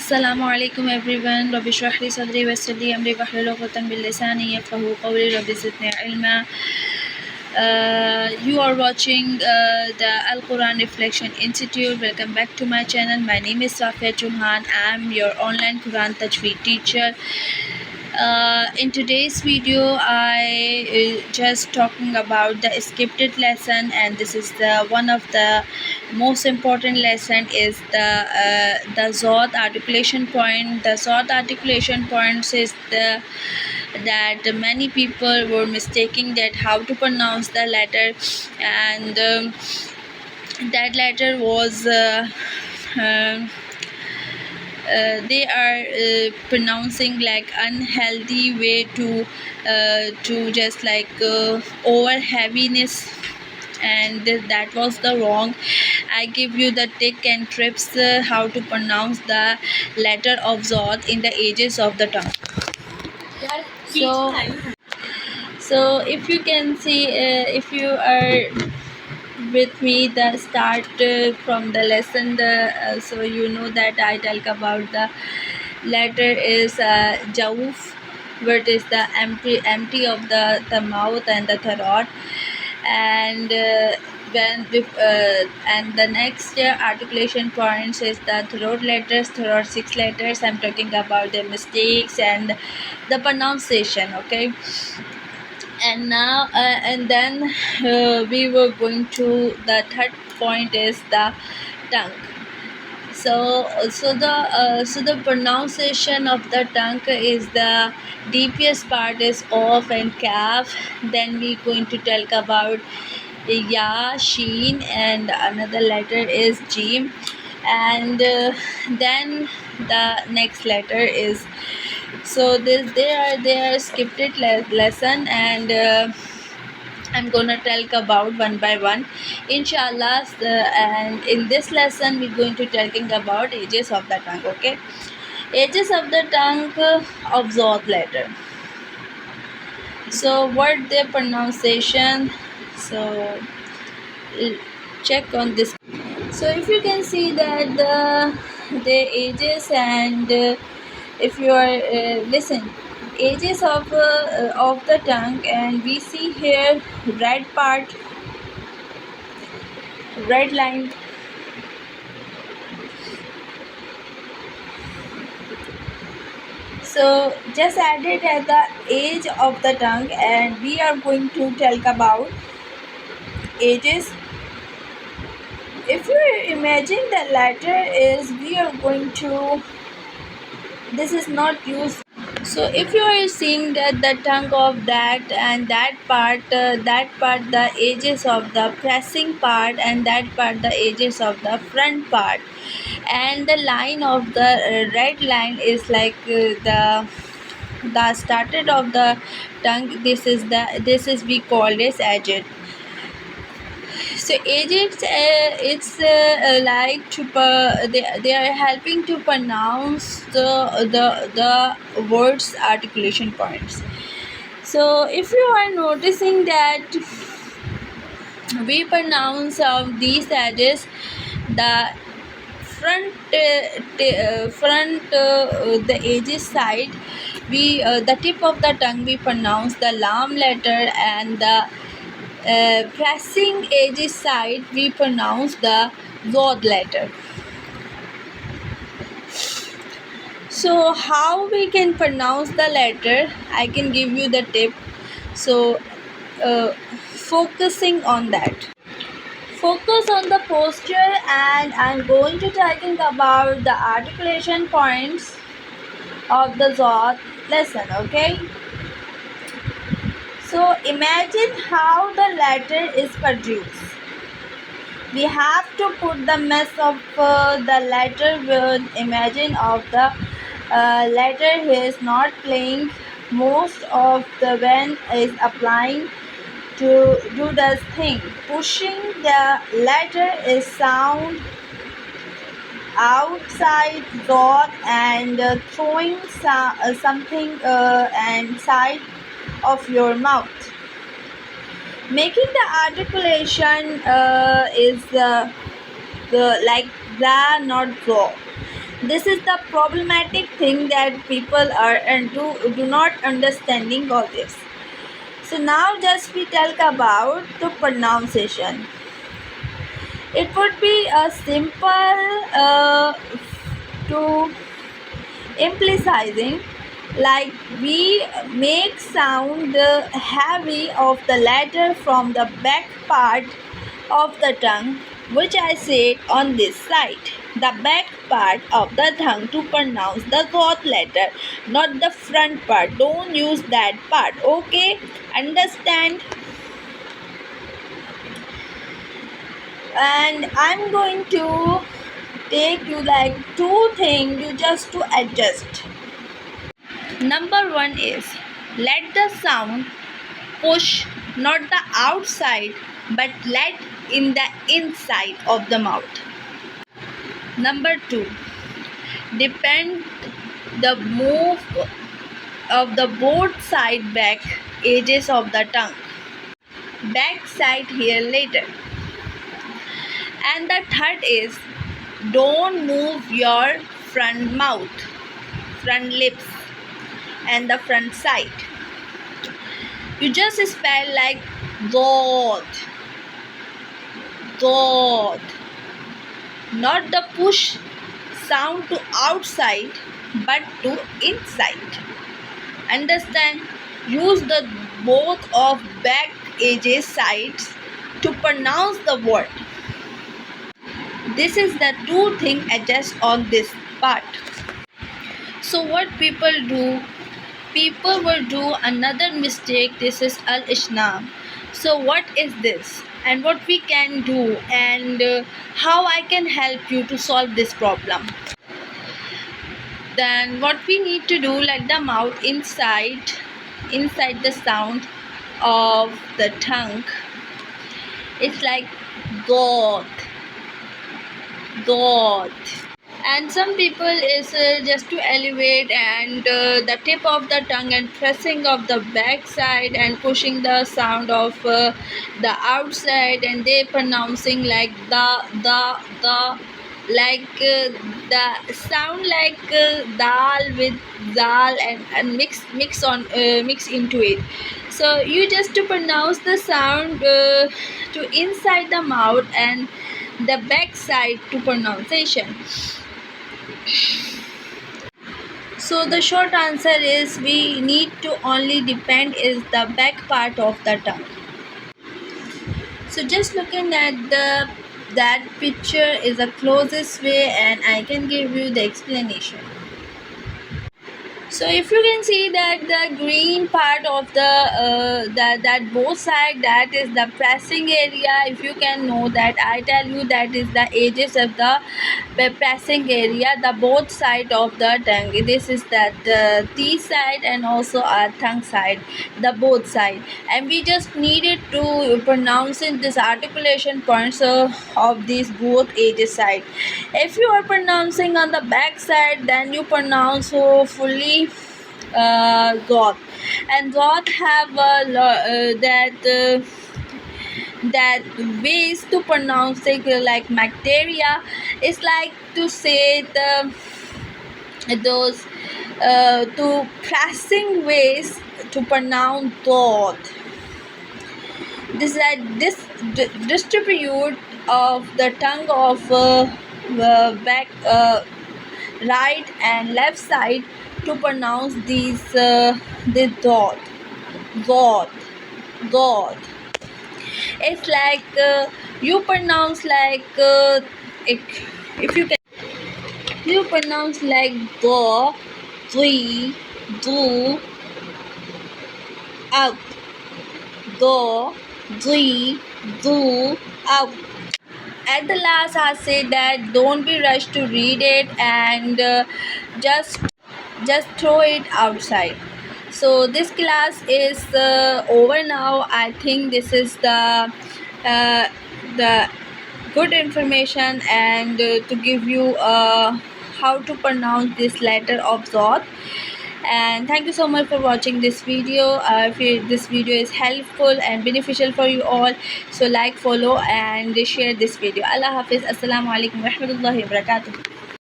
Assalamu alaikum everyone. Rabbi shrah li sadri wa yassir li amri wahlul 'uqdatam min lisani yafqahu qawli. Rabbi zidni ilma. You are watching the Al Quran Reflection Institute. Welcome back to my channel. My name is Safia Chauhan. I am your online Quran Tajweed teacher. In today's video, I just talking about the scripted lesson, and this is the one of the most important lesson is the Zod articulation point. The Zod articulation points is the that many people were mistaking that how to pronounce the letter, and that letter was they are pronouncing like unhealthy way to just like over heaviness, and that was the wrong. I give you the tick and trips how to pronounce the letter of Zod in the edges of the tongue. So if you can see, if you are with me the start from the lesson, so you know that I talk about the letter is Jauf, where it is the empty of the mouth and the throat, and and the next articulation points is the throat letters, throat 6 letters. I'm talking about the mistakes and the pronunciation, okay. And now and then we were going to the third point is the tongue. So the pronunciation of the tongue is the deepest part is of and kaf. Then we going to talk about ya, sheen, and another letter is jim, and then the next letter is. So this they are scripted lesson, and I'm gonna talk about one by one, inshallah. And in this lesson, we're going to talking about edges of the tongue. Okay, edges of the tongue of Zod letter. So what their pronunciation? So check on this. So if you can see that the edges, and if you are listen, edges of the tongue, and we see here red part, red line. So just add it at the edge of the tongue, and we are going to talk about edges. If you imagine the letter is, we are going to, this is not used. So if you are seeing that the tongue of that, and that part the edges of the pressing part, and that part the edges of the front part, and the line of the red line is like the started of the tongue. This is we call this edge. So agents, it's like to they are helping to pronounce the words articulation points. So if you are noticing that we pronounce these edges, the the edges side, we the tip of the tongue we pronounce the lam letter, and the pressing edges side we pronounce the Zod letter. So how we can pronounce the letter, I can give you the tip. So focusing on that, focus on the posture, and I'm going to talking about the articulation points of the Zod lesson, okay. So imagine how the letter is produced. We have to put the mess of the letter with imagine of the letter he is not playing most of the when is applying to do this thing. Pushing the letter is sound outside God, and throwing something and side of your mouth. Making the articulation is the like the, not go. This is the problematic thing that people are and do not understanding all this. So now just we talk about the pronunciation. It would be a simple to implicizing, like we make sound heavy of the letter from the back part of the tongue, which I said on this side. The back part of the tongue to pronounce the thought letter, not the front part. Don't use that part. Okay? Understand? And I'm going to take you like two things you just to adjust. Number one is let the sound push not the outside but let in the inside of the mouth. Number two, depend the move of the both side back edges of the tongue. Back side here later. And the third is don't move your front mouth, front lips and the front side. You just spell like dot, dot, not the push sound to outside but to inside. Understand? Use the both of back edges sides to pronounce the word. This is the two thing adjust on this part. So what people do? People will do another mistake. This is al-ishnam. So what is this and what we can do and how I can help you to solve this problem? Then what we need to do, let the mouth inside the sound of the tongue. It's like God, God. And some people is just to elevate and the tip of the tongue and pressing of the back side and pushing the sound of the outside, and they pronouncing like the like the sound like dal with dal and mix into it. So you just to pronounce the sound to inside the mouth and the back side to pronunciation. So the short answer is we need to only depend is the back part of the tongue. So just looking at that picture is the closest way and I can give you the explanation. So if you can see that the green part of that both side, that is the pressing area. If you can know that, I tell you that is the edges of the pressing area, the both side of the tongue. This is that teeth side and also our tongue side, the both side, and we just needed to pronounce in this articulation points of these both edges side. If you are pronouncing on the back side, then you pronounce so fully dot, and dot have that ways to pronounce it like bacteria. It's like to say those to pressing ways to pronounce dot. This distribute of the tongue of back right and left side to pronounce these this dot, dot, dot. It's like you pronounce like if you pronounce like do, do, out, do, do, out. At the last I say that don't be rushed to read it and just throw it outside. So this class is over now. I think this is the good information and to give you how to pronounce this letter of Zod. And thank you so much for watching this video. If this video is helpful and beneficial for you all, so like, follow and share this video. Allah Hafiz. Assalamu alaikum warahmatullahi wabarakatuh.